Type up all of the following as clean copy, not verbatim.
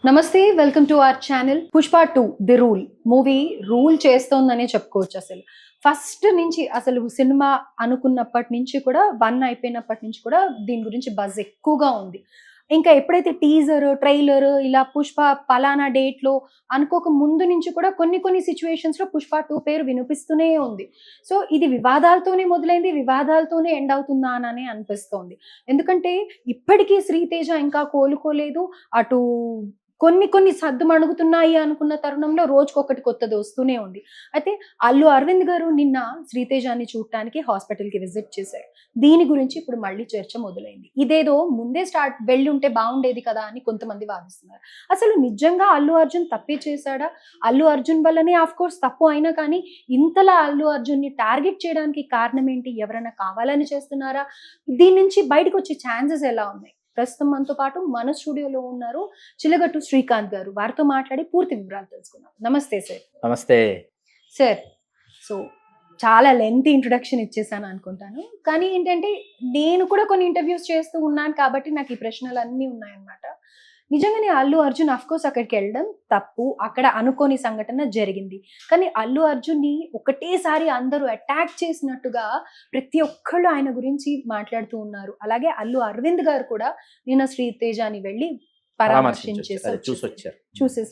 నమస్తే, welcome to our channel. Pushpa 2 the rule movie rule చేస్తోందనే చెప్పుకోవచ్చు. ఫస్ట్ నుంచి అసలు సినిమా అనుకున్నప్పటి నుంచి కూడా 1 అయిపోయినప్పటి నుంచి కూడా దీని గురించి బజ్ ఎక్కువగా ఉంది. ఇంకా ఎప్పుడైతే టీజర్, ట్రైలర్ ఇలా పుష్ప పలానా డేట్‌లో అనుకోక ముందు నుంచి కూడా కొన్ని సిట్యుయేషన్స్‌లో పుష్ప 2 పేరు వినిపిస్తూనే ఉంది. సో, ఇది వివాదాలతోనే మొదలైంది. వివాదాలతోనే ఎండ్ అవుతుందా అననే అనిపిస్తోంది. ఎందుకంటే ఇప్పటికీ శ్రీతేజ ఇంకా కోలుకోలేదు. అటు కొన్ని సద్దుమణుగుతున్నాయి అనుకున్న తరుణంలో రోజుకొకటి కొత్తది వస్తూనే ఉంది. అయితే అల్లు అరవింద్ గారు నిన్న శ్రీతేజాని చూడటానికి హాస్పిటల్‌కి విజిట్ చేశారు. దీని గురించి ఇప్పుడు మళ్ళీ చర్చ మొదలైంది. ఇదేదో ముందే వెళ్ళుంటే బావుండేది కదా అని కొంతమంది వాదిస్తున్నారు. అసలు నిజంగా అల్లు అర్జున్ తప్పే చేశాడా? అల్లు అర్జున్ వల్లనే ఆఫ్‌కోర్స్ తప్పు అయినా కానీ ఇంతలా అల్లు అర్జున్‌ని టార్గెట్ చేయడానికి కారణం ఏంటి? ఎవరైనా కావాలని చేస్తున్నారా? దీని నుంచి బయటకొచ్చే ఛాన్సెస్ ఎలా ఉన్నాయి? ప్రస్తుతం మనతో పాటు మన స్టూడియోలో ఉన్నారు చిలగట్టు శ్రీకాంత్ గారు. వారితో మాట్లాడి పూర్తి వివరాలు తెలుసుకుందాం. నమస్తే సార్. నమస్తే సార్, సో చాలా లెంతీ ఇంట్రొడక్షన్ ఇచ్చేసాను అనుకుంటాను. కానీ ఏంటంటే నేను కూడా కొన్ని ఇంటర్వ్యూస్ చేస్తూ ఉన్నాను కాబట్టి నాకు ఈ ప్రశ్నలన్నీ ఉన్నాయన్నమాట. నిజంగానే అల్లు అర్జున్ అఫ్‌కోర్స్ అక్కడికెళ్ళడం తప్పు. అక్కడ అనుకోని సంఘటన జరిగింది. కానీ అల్లు అర్జున్‌ని ఒకటేసారి అందరూ అటాక్ చేసినట్టుగా ప్రతి ఒక్కళ్ళు ఆయన గురించి మాట్లాడుతూ ఉన్నారు. అలాగే అల్లు అరవింద్ గారు కూడా నిన్న శ్రీతేజని వెళ్లి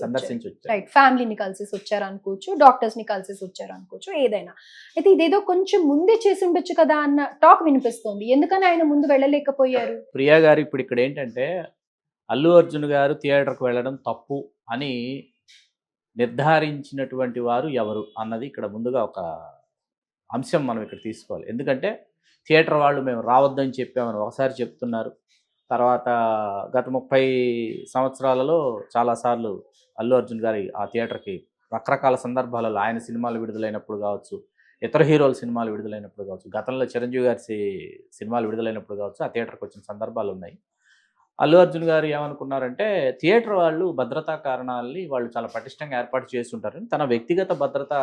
సందర్శించొచ్చారు. రైట్. ఫ్యామిలీని కలిసేసి వచ్చారనుకోవచ్చు, డాక్టర్స్‌ని కలిసేసి వచ్చారనుకోవచ్చు, ఏదైనా. అయితే ఇదేదో కొంచెం ముందే చేసి ఉండొచ్చు కదా అన్న టాక్ వినిపిస్తోంది. ఎందుకని ఆయన ముందు వెళ్ళలేకపోయారు? ప్రియా గారు ఇప్పుడు ఇక్కడ ఏంటంటే అల్లు అర్జున్ గారు థియేటర్‌కి వెళ్ళడం తప్పు అని నిర్ధారించినటువంటి వారు ఎవరు అన్నది ఇక్కడ ముందుగా ఒక అంశం మనం ఇక్కడ తీసుకోవాలి. ఎందుకంటే థియేటర్ వాళ్ళు మేము రావద్దని చెప్పామని ఒకసారి చెప్తున్నారు. తర్వాత గత 30 సంవత్సరాలలో చాలాసార్లు అల్లు అర్జున్ గారి ఆ థియేటర్‌కి రకరకాల సందర్భాలలో ఆయన సినిమాలు విడుదలైనప్పుడు కావచ్చు, ఇతర హీరోల సినిమాలు విడుదలైనప్పుడు కావచ్చు, గతంలో చిరంజీవి గారి సినిమాలు విడుదలైనప్పుడు కావచ్చు ఆ థియేటర్‌కి వచ్చిన సందర్భాలు ఉన్నాయి. అల్లు అర్జున్ గారు ఏమనుకున్నారంటే థియేటర్ వాళ్ళు భద్రతా కారణాలని వాళ్ళు చాలా పటిష్టంగా ఏర్పాటు చేసుంటారని తన వ్యక్తిగత భద్రత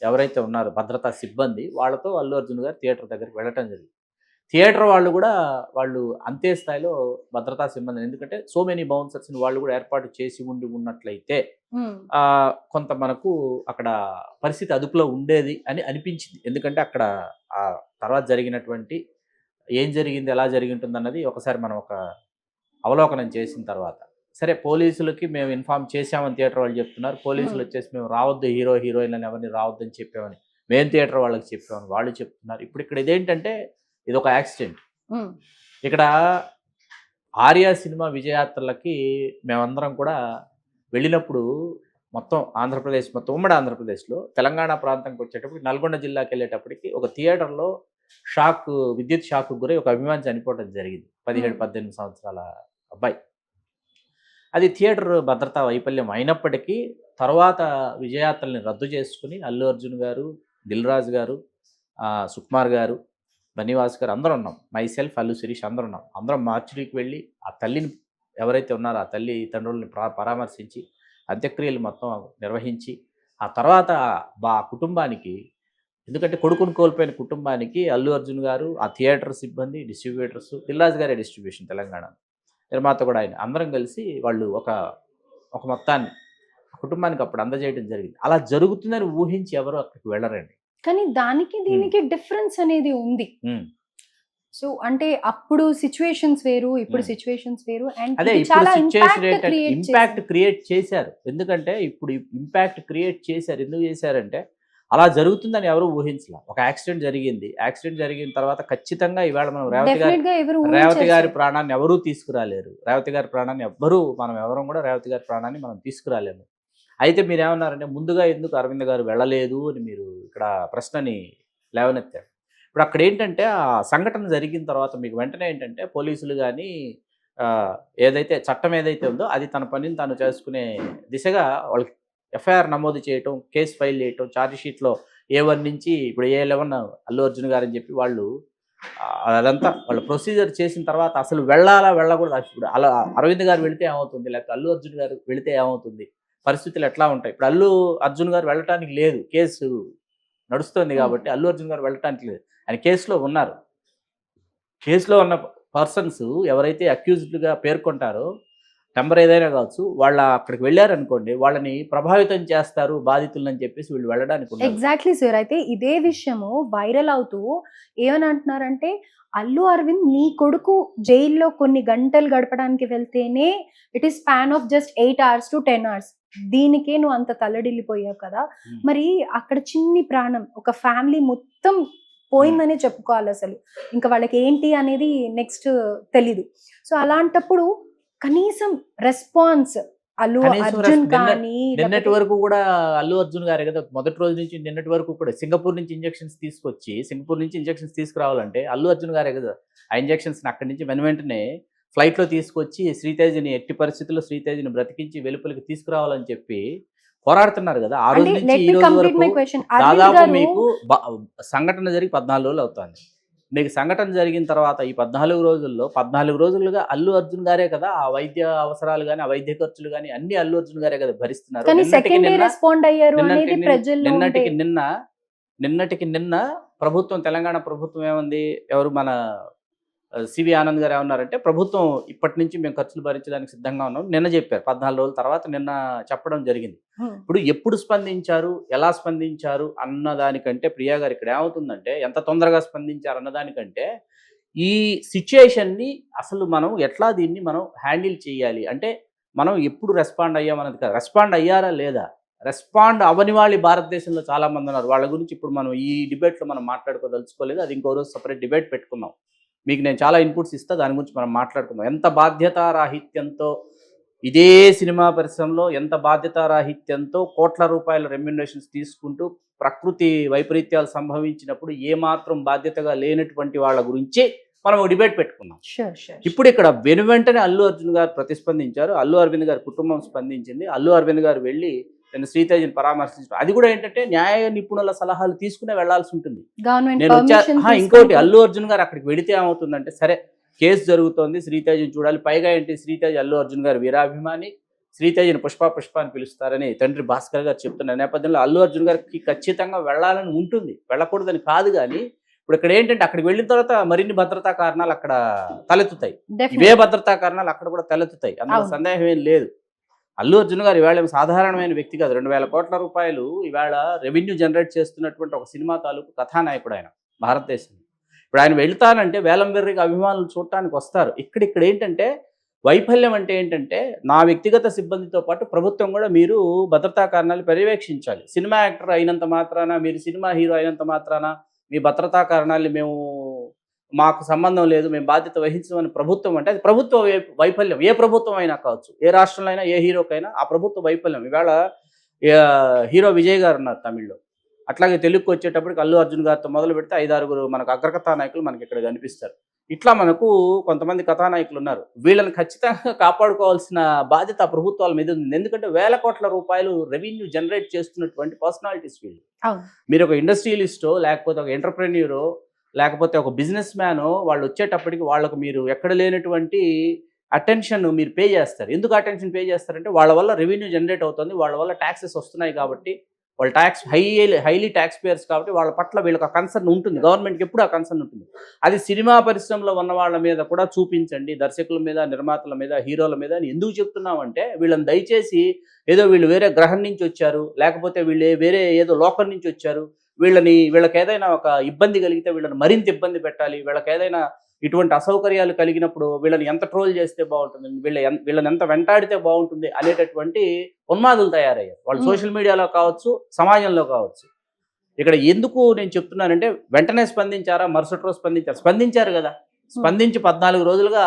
ఎవరైతే ఉన్నారో భద్రతా సిబ్బంది వాళ్ళతో అల్లు అర్జున్ గారు థియేటర్ దగ్గరికి వెళ్ళటం జరిగింది. థియేటర్ వాళ్ళు కూడా వాళ్ళు అంతే స్థాయిలో భద్రతా సిబ్బంది, ఎందుకంటే సో మెనీ బౌన్సర్స్ని వాళ్ళు కూడా ఏర్పాటు చేసి ఉన్నట్లయితే కొంత మనకు అక్కడ పరిస్థితి అదుపులో ఉండేది అని అనిపించింది. ఎందుకంటే అక్కడ ఆ తర్వాత జరిగినటువంటి ఏం జరిగింది, ఎలా జరిగి ఉంటుందన్నది ఒకసారి మనం ఒక అవలోకనం చేసిన తర్వాత, సరే పోలీసులకి మేము ఇన్ఫార్మ్ చేసామని థియేటర్ వాళ్ళు చెప్తున్నారు. పోలీసులు వచ్చేసి మేము రావద్దు, హీరోయిన్లని ఎవరిని రావద్దని చెప్పామని మేము థియేటర్ వాళ్ళకి చెప్పామని వాళ్ళు చెప్తున్నారు. ఇప్పుడు ఇక్కడ ఇదేంటంటే ఇది ఒక యాక్సిడెంట్. ఇక్కడ ఆర్య సినిమా విజయాత్రలకి మేమందరం కూడా వెళ్ళినప్పుడు మొత్తం ఆంధ్రప్రదేశ్, మొత్తం ఉమ్మడి ఆంధ్రప్రదేశ్లో తెలంగాణ ప్రాంతంకి వచ్చేటప్పటికి నల్గొండ జిల్లాకి వెళ్ళేటప్పటికి ఒక థియేటర్లో విద్యుత్ షాక్ గురై ఒక అభిమాని చనిపోవడం జరిగింది. 17-18 సంవత్సరాల అబ్బాయి. అది థియేటర్ భద్రతా వైఫల్యం అయినప్పటికీ తర్వాత విజయాత్రల్ని రద్దు చేసుకుని అల్లు అర్జున్ గారు, దిల్ రాజు గారు, సుకుమార్ గారు, బన్నీవాస్ గారు అందరం ఉన్నాం. మైసెల్ఫ్, అల్లు శిరీష్ అందరం ఉన్నాం. అందరం మార్చురీకి వెళ్ళి ఆ తల్లిని ఎవరైతే ఉన్నారో ఆ తల్లి తండ్రుల్ని పరామర్శించి అంత్యక్రియలు మొత్తం నిర్వహించి ఆ తర్వాత కుటుంబానికి, ఎందుకంటే కొడుకుని కోల్పోయిన కుటుంబానికి అల్లు అర్జున్ గారు, ఆ థియేటర్ సిబ్బంది, డిస్ట్రిబ్యూటర్స్, దిల్ రాజు గారే డిస్ట్రిబ్యూషన్ తెలంగాణ నిర్మాత కూడా ఆయన అందరం కలిసి వాళ్ళు ఒక మొత్తాన్ని కుటుంబానికి అప్పుడు అందజేయడం జరిగింది. అలా జరుగుతుందని ఊహించి ఎవరు అక్కడికి వెళ్ళరండి. కానీ దానికి దీనికి డిఫరెన్స్ అనేది ఉంది. సో అంటే అప్పుడు సిచ్యువేషన్స్ వేరు, ఇప్పుడు సిచ్యువేషన్స్ వేరు. అదే చాలా ఇంపాక్ట్ క్రియేట్ చేశారు. ఎందుకంటే ఇప్పుడు ఇంపాక్ట్ క్రియేట్ చేశారు. ఎందుకు చేశారంటే అలా జరుగుతుందని ఎవరు ఊహించలే. ఒక యాక్సిడెంట్ జరిగింది. యాక్సిడెంట్ జరిగిన తర్వాత ఖచ్చితంగా ఈవేళ మనం రేవతి గారి ప్రాణాన్ని ఎవరూ తీసుకురాలేరు. రేవతి గారి ప్రాణాన్ని మనం ఎవరం కూడా రేవతి గారి ప్రాణాన్ని మనం తీసుకురాలేము. అయితే మీరు ఏమన్నారంటే ముందుగా ఎందుకు అరవింద్ గారు వెళ్ళలేదు అని మీరు ఇక్కడ ప్రశ్నని లేవనెత్తారు. ఇప్పుడు అక్కడ ఏంటంటే ఆ సంఘటన జరిగిన తర్వాత మీకు వెంటనే ఏంటంటే పోలీసులు కానీ ఏదైతే చట్టం ఏదైతే ఉందో అది తన పనిని తాను చేసుకునే దిశగా వాళ్ళకి ఎఫ్ఐఆర్ నమోదు చేయటం, కేసు ఫైల్ చేయటం, ఛార్జ్షీట్లో A1 నుంచి ఇప్పుడు A11 అల్లు అర్జున్ గారు అని చెప్పి వాళ్ళు అదంతా వాళ్ళు ప్రొసీజర్ చేసిన తర్వాత అసలు వెళ్ళకూడదు. ఇప్పుడు అలా అరవింద్ గారు వెళితే ఏమవుతుంది, లేకపోతే అల్లు అర్జున్ గారు వెళితే ఏమవుతుంది, పరిస్థితులు ఎట్లా ఉంటాయి. ఇప్పుడు అల్లు అర్జున్ గారు వెళ్ళటానికి లేదు, కేసు నడుస్తుంది కాబట్టి అల్లు అర్జున్ గారు వెళ్ళటానికి లేదు. ఆయన కేసులో ఉన్నారు. కేసులో ఉన్న పర్సన్స్ ఎవరైతే అక్యూజ్డ్గా పేర్కొంటారో టెంపర్ ఏదైనా కావచ్చు, వాళ్ళ అక్కడికి వెళ్ళారనుకోండి, వాళ్ళని ప్రభావితం చేస్తారు బాధితులని చెప్పేసి వీళ్ళు వెళ్ళడానికి ఉండదు. Exactly sir. అయితే ఇదే విషయము వైరల్ అవుతూ ఏమని అంటున్నారంటే, అల్లు అరవింద్ నీ కొడుకు జైల్లో కొన్ని గంటలు గడపడానికి వెళ్తేనే it is span of just 8 hours to 10 hours. దీనికే నువ్వు అంత తల్లడిల్లిపోయావు కదా. Hmm. మరి అక్కడ చిన్ని ప్రాణం, ఒక ఫ్యామిలీ మొత్తం పోయిందనే చెప్పుకోవాలి అసలు. ఇంకా వాళ్ళకి ఏంటి అనేది నెక్స్ట్ తెలీదు. సో అలాంటప్పుడు కనీసం రెస్పాన్స్ అల్లు కనీసం అర్జున్ నిన్నటి కానీ నిన్నటి వరకు కూడా అల్లు అర్జున్ గారే కదా మొదటి రోజు నుంచి నిన్నటి వరకు కూడా సింగపూర్ నుంచి ఇంజెక్షన్స్ తీసుకొచ్చి, సింగపూర్ నుంచి ఇంజెక్షన్స్ తీసుకురావాలంటే అల్లు అర్జున్ గారే కదా ఆ ఇంజెక్షన్స్ అక్కడి నుంచి వెంటనే ఫ్లైట్లో తీసుకొచ్చి శ్రీతేజ్ని ఎట్టి పరిస్థితుల్లో శ్రీతేజ్ని బ్రతికించి వెలుపలికి తీసుకురావాలని చెప్పి పోరాడుతున్నారు కదా. ఆ రోజు అంటే నుంచి లెట్ ఈ మీ రోజు కంప్లీట్ మై వరకు క్వశ్చన్. దాదాపు అరవింద్ గారు మీకు సంఘటన జరిగి 14 రోజులు అవుతుంది. మీకు సంఘటన జరిగిన తర్వాత ఈ 14 రోజులుగా అల్లు అర్జున్ గారే కదా ఆ వైద్య అవసరాలు కానీ, ఆ వైద్య ఖర్చులు కానీ అన్ని అల్లు అర్జున్ గారే కదా భరిస్తున్నారు. కానీ నిన్నటికి సెకండ్ డే నిన్న రెస్పాండ్ అయ్యారు అనేది నిన్నటికి ప్రజల్లో ఉండే నిన్నటికి నిన్న నిన్నటికి నిన్న ప్రభుత్వం, తెలంగాణ ప్రభుత్వం ఏముంది, ఎవరు మన సివి ఆనంద్ గారు ఏమన్నారంటే, ప్రభుత్వం ఇప్పటి నుంచి మేము ఖర్చులు భరించడానికి సిద్ధంగా ఉన్నాం నిన్న చెప్పారు. 14 రోజుల తర్వాత నిన్న చెప్పడం జరిగింది. ఇప్పుడు ఎప్పుడు స్పందించారు, ఎలా స్పందించారు అన్నదానికంటే ప్రియా గారు ఇక్కడ ఏమవుతుందంటే, ఎంత తొందరగా స్పందించారు అన్నదానికంటే ఈ సిచ్యుయేషన్ని అసలు మనం ఎట్లా దీన్ని మనం హ్యాండిల్ చేయాలి అంటే, మనం ఎప్పుడు రెస్పాండ్ అయ్యామన్నది కాదు, రెస్పాండ్ అయ్యారా లేదా. రెస్పాండ్ అవ్వని వాళ్ళు భారతదేశంలో చాలామంది ఉన్నారు. వాళ్ళ గురించి ఇప్పుడు మనం ఈ డిబేట్లో మనం మాట్లాడుకోదలుచుకోలేదు. అది ఇంకో రోజు సపరేట్ డిబేట్ పెట్టుకుందాం. మీకు నేను చాలా ఇన్పుట్స్ ఇస్తా, దాని గురించి మనం మాట్లాడుకుందాం. ఎంత బాధ్యతారాహిత్యంతో ఇదే సినిమా పరిశ్రమలో ఎంత బాధ్యతారాహిత్యంతో కోట్ల రూపాయల రెమ్యునరేషన్స్ తీసుకుంటూ ప్రకృతి వైపరీత్యాలు సంభవించినప్పుడు ఏమాత్రం బాధ్యతగా లేనటువంటి వాళ్ళ గురించి మనం డిబేట్ పెట్టుకున్నాం. ఇప్పుడు ఇక్కడ వెంటనే అల్లు అర్జున్ గారు ప్రతిస్పందించారు, అల్లు అరవింద్ గారి కుటుంబం స్పందించింది, అల్లు అరవింద్ గారు వెళ్ళి నేను శ్రీతేజ్ని పరామర్శించడం, అది కూడా ఏంటంటే న్యాయ నిపుణుల సలహాలు తీసుకునే వెళ్లాల్సి ఉంటుంది. నేను ఇంకోటి అల్లు అర్జున్ గారు అక్కడికి వెళితే ఏమవుతుందంటే, సరే కేసు జరుగుతోంది, శ్రీతేజ్ని చూడాలి, పైగా ఏంటి శ్రీతేజ్ అల్లు అర్జున్ గారు వీరాభిమాని, శ్రీతేజ్ని పుష్ప అని పిలుస్తారని తండ్రి భాస్కర్ గారు చెప్తున్న నేపథ్యంలో అల్లు అర్జున్ గారికి ఖచ్చితంగా వెళ్ళాలని ఉంటుంది, వెళ్ళకూడదని కాదు. కానీ ఇప్పుడు ఇక్కడ ఏంటంటే, అక్కడికి వెళ్ళిన తర్వాత మరిన్ని భద్రతా కారణాలు అక్కడ తలెత్తుతాయి, ఇవే భద్రతా కారణాలు అక్కడ కూడా తలెత్తుతాయి, అందులో సందేహం ఏం లేదు. అల్లు అర్జున్ గారు ఇవాళ సాధారణమైన వ్యక్తి కాదు. 2,000 కోట్ల రూపాయలు ఇవాళ రెవెన్యూ జనరేట్ చేస్తున్నటువంటి ఒక సినిమా తాలూకు కథానాయకుడు ఆయన భారతదేశంలో. ఇప్పుడు ఆయన వెళ్తానంటే వేలం వెర్రిగా అభిమానులు చూడటానికి వస్తారు. ఇక్కడ ఏంటంటే వైఫల్యం అంటే ఏంటంటే, నా వ్యక్తిగత సిబ్బందితో పాటు ప్రభుత్వం కూడా మీరు భద్రతా కారణాలు పర్యవేక్షించాలి. సినిమా యాక్టర్ అయినంత మాత్రాన, మీరు సినిమా హీరో అయినంత మాత్రాన మీ భద్రతా కారణాలు మాకు సంబంధం లేదు, మేము బాధ్యత వహించమని ప్రభుత్వం అంటే అది ప్రభుత్వ వైఫల్యం. ఏ ప్రభుత్వం అయినా కావచ్చు, ఏ రాష్ట్రంలో అయినా, ఏ హీరోకైనా ఆ ప్రభుత్వ వైఫల్యం. ఇవాళ హీరో విజయ్ గారు ఉన్నారు తమిళ్లో, అట్లాగే తెలుగుకి వచ్చేటప్పటికి అల్లు అర్జున్ గారితో మొదలు పెడితే 5-6 మనకు అగ్రకథానాయకులు మనకి ఇక్కడ కనిపిస్తారు. ఇట్లా మనకు కొంతమంది కథానాయకులు ఉన్నారు. వీళ్ళని ఖచ్చితంగా కాపాడుకోవాల్సిన బాధ్యత ప్రభుత్వాల మీద ఉంది. ఎందుకంటే 1,000 కోట్ల రూపాయలు రెవెన్యూ జనరేట్ చేస్తున్నటువంటి పర్సనాలిటీస్ వీళ్ళు. మీరు ఒక ఇండస్ట్రియలిస్టో, లేకపోతే ఒక ఎంటర్ప్రెన్యూరో, లేకపోతే ఒక బిజినెస్ మ్యాన్, వాళ్ళు వచ్చేటప్పటికి వాళ్ళకు మీరు ఎక్కడ లేనటువంటి అటెన్షన్ మీరు పే చేస్తారు. ఎందుకు అటెన్షన్ పే చేస్తారంటే, వాళ్ళ వల్ల రెవెన్యూ జనరేట్ అవుతుంది, వాళ్ళ వల్ల ట్యాక్సెస్ వస్తున్నాయి కాబట్టి, వాళ్ళ ట్యాక్స్ హైలీ ట్యాక్స్ పేయర్స్ కాబట్టి వాళ్ళ పట్ల వీళ్ళకి ఆ కన్సర్న్ ఉంటుంది. గవర్నమెంట్కి ఎప్పుడు ఆ కన్సర్న్ ఉంటుంది. అది సినిమా పరిశ్రమలో ఉన్న వాళ్ళ మీద కూడా చూపించండి, దర్శకుల మీద, నిర్మాతల మీద, హీరోల మీద అని ఎందుకు చెప్తున్నామంటే, వీళ్ళని దయచేసి ఏదో వీళ్ళు వేరే గ్రహం నుంచి వచ్చారు, లేకపోతే వీళ్ళు వేరే ఏదో లోకం నుంచి వచ్చారు, వీళ్ళకి ఏదైనా ఒక ఇబ్బంది కలిగితే వీళ్ళని మరింత ఇబ్బంది పెట్టాలి, వీళ్ళకి ఏదైనా ఇటువంటి అసౌకర్యాలు కలిగినప్పుడు వీళ్ళని ఎంత ట్రోల్ చేస్తే బాగుంటుంది, వీళ్ళని ఎంత వెంటాడితే బాగుంటుంది అనేటటువంటి ఉన్మాదులు తయారయ్యారు. వాళ్ళు సోషల్ మీడియాలో కావచ్చు, సమాజంలో కావచ్చు. ఇక్కడ ఎందుకు నేను చెప్తున్నానంటే, వెంటనే స్పందించారా, మరుసటి రోజు స్పందించారు కదా. స్పందించి 14 రోజులుగా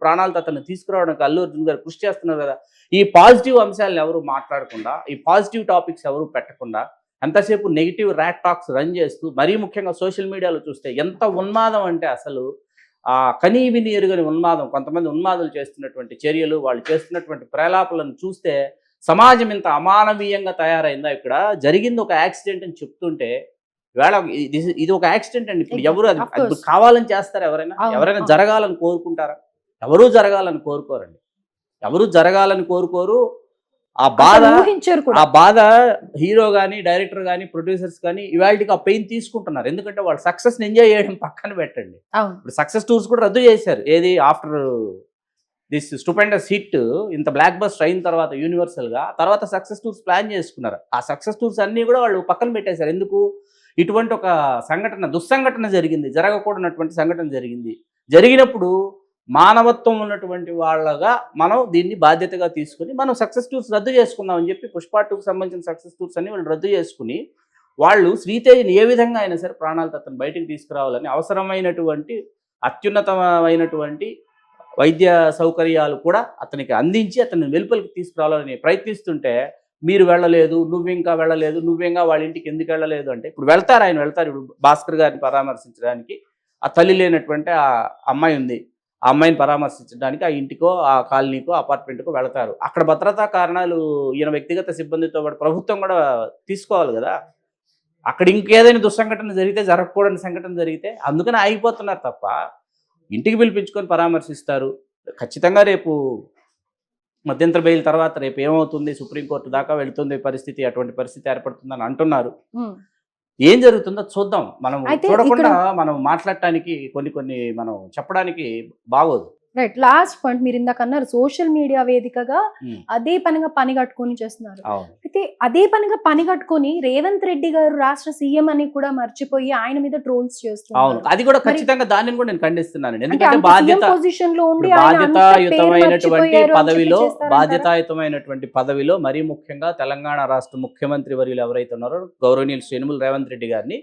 ప్రాణాలతో అతన్ని తీసుకురావడానికి అల్లు అర్జున్ గారు కృషి చేస్తున్నారు కదా. ఈ పాజిటివ్ అంశాలను ఎవరు మాట్లాడకుండా, ఈ పాజిటివ్ టాపిక్స్ ఎవరు పెట్టకుండా, ఎంతసేపు నెగిటివ్ ర్యాట్ టాక్స్ రన్ చేస్తూ, మరీ ముఖ్యంగా సోషల్ మీడియాలో చూస్తే ఎంత ఉన్మాదం అంటే, అసలు కనీ విని ఎరుగని ఉన్మాదం, కొంతమంది ఉన్మాదులు చేస్తున్నటువంటి చర్యలు, వాళ్ళు చేస్తున్నటువంటి ప్రేలాపలను చూస్తే సమాజం ఇంత అమానవీయంగా తయారైందా. ఇక్కడ జరిగింది ఒక యాక్సిడెంట్ అని చెప్తుంటే, వేళ ఇది ఒక యాక్సిడెంట్ అండి. ఇప్పుడు ఎవరు అది కావాలని చేస్తారా? ఎవరైనా జరగాలని కోరుకుంటారా? ఎవరూ జరగాలని కోరుకోరండి, ఎవరు జరగాలని కోరుకోరు. ఆ బాధ హీరో కానీ, డైరెక్టర్ కానీ, ప్రొడ్యూసర్స్ కానీ ఇవాళకి ఆ పెయిన్ తీసుకుంటున్నారు. ఎందుకంటే వాళ్ళు సక్సెస్ని ఎంజాయ్ చేయడం పక్కన పెట్టండి. ఇప్పుడు సక్సెస్ టూర్స్ కూడా రద్దు చేశారు. ఏది ఆఫ్టర్ దిస్ స్టూపెండస్ హిట్ ఇంత బ్లాక్ బస్టర్ అయిన తర్వాత యూనివర్సల్గా తర్వాత సక్సెస్ టూర్స్ ప్లాన్ చేసుకున్నారు. ఆ సక్సెస్ టూర్స్ అన్నీ కూడా వాళ్ళు పక్కన పెట్టేశారు. ఎందుకు? ఇటువంటి ఒక సంఘటన, దుస్సంఘటన జరిగింది, జరగకూడనటువంటి సంఘటన జరిగింది. జరిగినప్పుడు మానవత్వం ఉన్నటువంటి వాళ్ళగా మనం దీన్ని బాధ్యతగా తీసుకుని మనం సక్సెస్ టూర్స్ రద్దు చేసుకుందాం అని చెప్పి పుష్ప 2కి సంబంధించిన సక్సెస్ టూర్స్ అన్ని వాళ్ళు రద్దు చేసుకుని వాళ్ళు శ్రీతేజ్ని ఏ విధంగా అయినా సరే ప్రాణాలతో అతను బయటికి తీసుకురావాలని అవసరమైనటువంటి అత్యున్నతమైనటువంటి వైద్య సౌకర్యాలు కూడా అతనికి అందించి అతన్ని వెలుపలికి తీసుకురావాలని ప్రయత్నిస్తుంటే మీరు వెళ్ళలేదు, నువ్వింకా వెళ్ళలేదు, నువ్వింకా వాళ్ళ ఇంటికి ఎందుకు వెళ్ళలేదు అంటే ఇప్పుడు ఆయన వెళ్తారు. ఇప్పుడు భాస్కర్ గారిని పరామర్శించడానికి ఆ తల్లి లేనటువంటి ఆ అమ్మాయి ఉంది, ఆ అమ్మాయిని పరామర్శించడానికి ఆ ఇంటికో ఆ కాలనీకో అపార్ట్మెంట్కో వెళతారు. అక్కడ భద్రతా కారణాలు ఈయన వ్యక్తిగత సిబ్బందితో పాటు ప్రభుత్వం కూడా తీసుకోవాలి కదా. అక్కడ ఇంకేదైనా దుస్సంఘటన జరిగితే, జరగకూడని సంఘటన జరిగితే అందుకని ఆగిపోతున్నారు తప్ప ఇంటికి పిలిపించుకొని పరామర్శిస్తారు. ఖచ్చితంగా రేపు మధ్యంతర బెయిల్ తర్వాత రేపు ఏమవుతుంది, సుప్రీంకోర్టు దాకా వెళ్తుంది పరిస్థితి, అటువంటి పరిస్థితి ఏర్పడుతుందని అంటున్నారు. ఏం జరుగుతుందో చూద్దాం. మనం చూడకుండా మనం మాట్లాడటానికి కొన్ని మనం చెప్పడానికి బాగోదు. రైట్. లాస్ట్ పాయింట్, మీరు ఇందాక అన్నారు సోషల్ మీడియా వేదికగా అదే పనిగా పని కట్టుకొని చేస్తున్నారు. అయితే అదే పనిగా పని కట్టుకొని రేవంత్ రెడ్డి గారు రాష్ట్ర సీఎం అని కూడా మర్చిపోయి ఆయన మీద ట్రోల్స్ చేస్తున్నారు. అది కూడా ఖచ్చితంగా దానిని కూడా నేను ఖండిస్తున్నాను. ఎందుకంటే బాధ్యతాయుతమైనటువంటి పదవిలో మరీ ముఖ్యంగా తెలంగాణ రాష్ట్ర ముఖ్యమంత్రి వర్యులు ఎవరైతే ఉన్నారో గౌరవనీయులు శ్రీ యనమల రేవంత్ రెడ్డి గారిని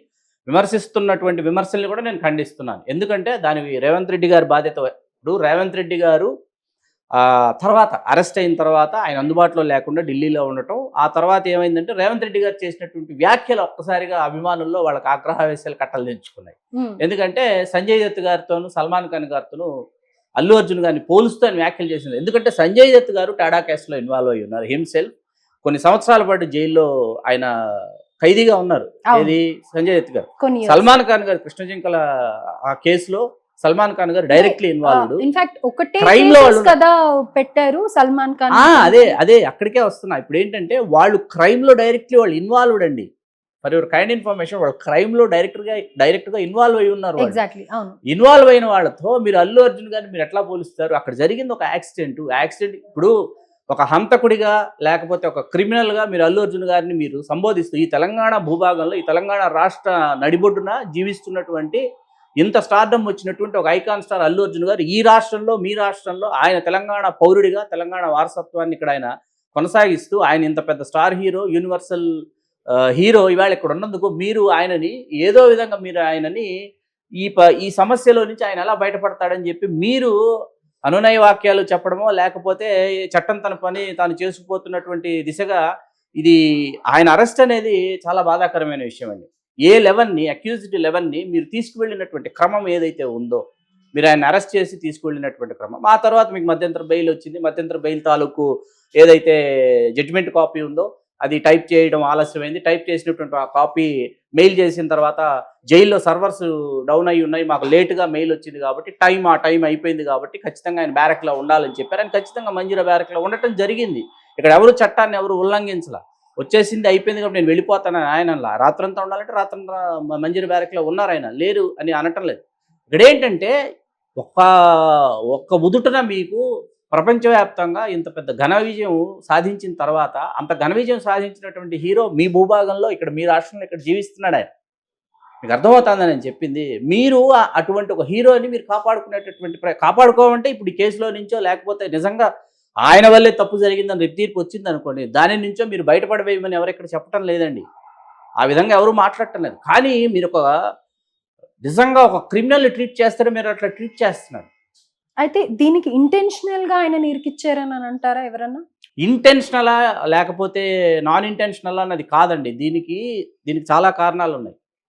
విమర్శిస్తున్నటువంటి విమర్శల్ని కూడా నేను ఖండిస్తున్నాను. ఎందుకంటే దానికి రేవంత్ రెడ్డి గారి బాధ్యత. ఇప్పుడు రేవంత్ రెడ్డి గారు తర్వాత అరెస్ట్ అయిన తర్వాత ఆయన అందుబాటులో లేకుండా ఢిల్లీలో ఉండటం, ఆ తర్వాత ఏమైందంటే రేవంత్ రెడ్డి గారు చేసినటువంటి వ్యాఖ్యలు ఒక్కసారిగా అభిమానుల్లో వాళ్ళకి ఆగ్రహావేశాలు కట్టలు తెంచుకున్నాయి. ఎందుకంటే సంజయ్ దత్ గారితోనూ సల్మాన్ ఖాన్ గారితోనూ అల్లు అర్జున్ గారిని పోలుస్తూ ఆయన వ్యాఖ్యలు చేసింది. ఎందుకంటే సంజయ్ దత్ గారు టాడా కేసులో ఇన్వాల్వ్ అయ్యి ఉన్నారు హిమ్సెల్ఫ్. కొన్ని సంవత్సరాల పాటు జైల్లో ఆయన ఖైదీగా ఉన్నారు. ఇది సంజయ్ దత్ గారు. సల్మాన్ ఖాన్ గారు కృష్ణ జింకల ఆ కేసులో సల్మాన్ ఖాన్ గారు డైరెక్ట్లీ ఇన్వాల్వ్డ్. ఇన్ఫాక్ట్ ఒకటే కేస్ కదా పెట్టారు సల్మాన్ ఖాన్. అదే అక్కడికే వస్తున్నా. ఇప్పుడు ఏంటంటే వాళ్ళు క్రైమ్ లో డైరెక్ట్లీ వాళ్ళు ఇన్వాల్వ్డ్ అండి. ఫర్ యువర్ కైండ్ ఇన్ఫర్మేషన్, వాళ్ళు క్రైమ్ లో డైరెక్ట్ గా ఇన్వాల్వ్ అయి ఉన్నారు. ఇన్వాల్వ్ అయిన వాళ్ళతో మీరు అల్లు అర్జున్ గారిని మీరు ఎట్లా పోలుస్తారు? అక్కడ జరిగింది ఒక యాక్సిడెంట్. ఇప్పుడు ఒక హంతకుడిగా లేకపోతే ఒక క్రిమినల్ గా మీరు అల్లు అర్జున్ గారిని మీరు సంబోధిస్తూ ఈ తెలంగాణ భూభాగంలో ఈ తెలంగాణ రాష్ట్ర నడిబొడ్డున జీవిస్తున్నటువంటి ఇంత స్టార్డమ్ వచ్చినటువంటి ఒక ఐకాన్ స్టార్ అల్లు అర్జున్ గారు ఈ రాష్ట్రంలో మీ రాష్ట్రంలో ఆయన తెలంగాణ పౌరుడిగా తెలంగాణ వారసత్వాన్ని ఇక్కడ ఆయన కొనసాగిస్తూ ఆయన ఇంత పెద్ద స్టార్ హీరో, యూనివర్సల్ హీరో ఇవాళ ఇక్కడ ఉన్నందుకు మీరు ఆయనని ఏదో విధంగా మీరు ఆయనని ఈ సమస్యలో నుంచి ఆయన ఎలా బయటపడతాడని చెప్పి మీరు అనునయ వాక్యాలు చెప్పడమో లేకపోతే చట్టం తన పని తాను చేసుకుపోతున్నటువంటి దిశగా ఇది ఆయన అరెస్ట్ అనేది చాలా బాధాకరమైన విషయం అండి. అక్యూజ్డ్ 11ని మీరు తీసుకువెళ్ళినటువంటి క్రమం ఏదైతే ఉందో, మీరు ఆయన అరెస్ట్ చేసి తీసుకువెళ్ళినటువంటి క్రమం, ఆ తర్వాత మీకు మధ్యంతర బెయిల్ వచ్చింది. మధ్యంతర బెయిల్ తాలూకు ఏదైతే జడ్జిమెంట్ కాపీ ఉందో అది టైప్ చేయడం ఆలస్యమైంది. టైప్ చేసినటువంటి ఆ కాపీ మెయిల్ చేసిన తర్వాత జైల్లో సర్వర్స్ డౌన్ అయి ఉన్నాయి, మాకు లేటుగా మెయిల్ వచ్చింది కాబట్టి ఆ టైం అయిపోయింది కాబట్టి ఖచ్చితంగా ఆయన బ్యారక్లో ఉండాలని చెప్పారు. ఆయన ఖచ్చితంగా మంజీరా బ్యారక్లో ఉండటం జరిగింది. ఇక్కడ ఎవరు చట్టాన్ని ఎవరు ఉల్లంఘించలా. వచ్చేసింది అయిపోయింది కాబట్టి నేను వెళ్ళిపోతానని ఆయన రాత్రంతా ఉండాలంటే రాత్రంతా మంజీరా బ్యారక్లో ఉన్నారు, ఆయన లేరు అని అనటం లేదు. ఇక్కడ ఏంటంటే ఒక్క ఉదుటన మీకు ప్రపంచవ్యాప్తంగా ఇంత పెద్ద ఘన విజయం సాధించిన తర్వాత అంత ఘన విజయం సాధించినటువంటి హీరో మీ భూభాగంలో ఇక్కడ మీ రాష్ట్రంలో ఇక్కడ జీవిస్తున్నాడు. ఆయన మీకు అర్థమవుతుందని నేను చెప్పింది. మీరు అటువంటి ఒక హీరోని మీరు కాపాడుకోవాలంటే ఇప్పుడు ఈ కేసులో నుంచో లేకపోతే నిజంగా ఆయన వల్లే తప్పు జరిగిందని రేపు తీర్పు వచ్చింది అనుకోండి, దాని నుంచో మీరు బయటపడవేయమని ఎవరు ఇక్కడ చెప్పడం లేదండి. ఆ విధంగా ఎవరు మాట్లాడటం లేదు. కానీ మీరు నిజంగా ఒక క్రిమినల్ని ట్రీట్ చేస్తారో మీరు అట్లా ట్రీట్ చేస్తున్నారు. అయితే దీనికి ఇంటెన్షనల్ గా ఆయన ఇరికిచ్చారని అంటారా ఎవరన్నా? ఇంటెన్షనలా లేకపోతే నాన్ ఇంటెన్షనల్ అన్నది కాదండి. దీనికి చాలా కారణాలు ఉన్నాయి.